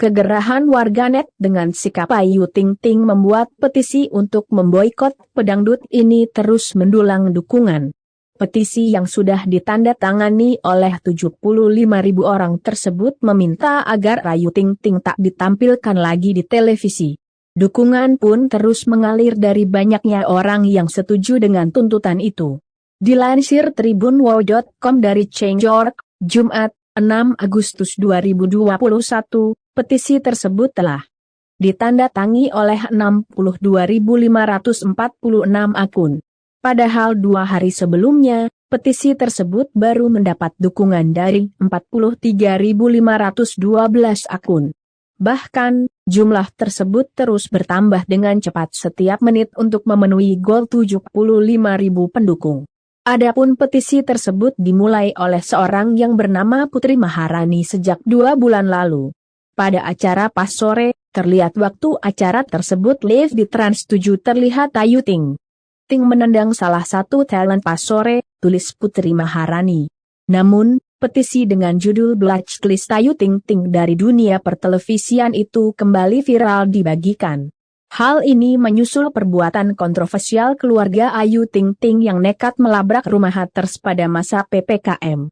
Kegerahan warganet dengan sikap Ayu Ting Ting membuat petisi untuk memboikot pedangdut ini terus mendulang dukungan. Petisi yang sudah ditandatangani oleh 75.000 orang tersebut meminta agar Ayu Ting Ting tak ditampilkan lagi di televisi. Dukungan pun terus mengalir dari banyaknya orang yang setuju dengan tuntutan itu. Dilansir tribunwow.com dari Change.org, Jumat, 6 Agustus 2021, petisi tersebut telah ditandatangani oleh 62.546 akun. Padahal 2 hari sebelumnya, petisi tersebut baru mendapat dukungan dari 43.512 akun. Bahkan, jumlah tersebut terus bertambah dengan cepat setiap menit untuk memenuhi goal 75.000 pendukung. Adapun petisi tersebut dimulai oleh seorang yang bernama Putri Maharani sejak 2 bulan lalu. Pada acara pas sore, terlihat waktu acara tersebut live di Trans 7 terlihat Ayu Ting Ting menendang salah satu talent pas sore, tulis Putri Maharani. Namun, petisi dengan judul Blacklist Ayu Ting Ting dari dunia pertelevisian itu kembali viral dibagikan. Hal ini menyusul perbuatan kontroversial keluarga Ayu Ting Ting yang nekat melabrak rumah haters pada masa PPKM.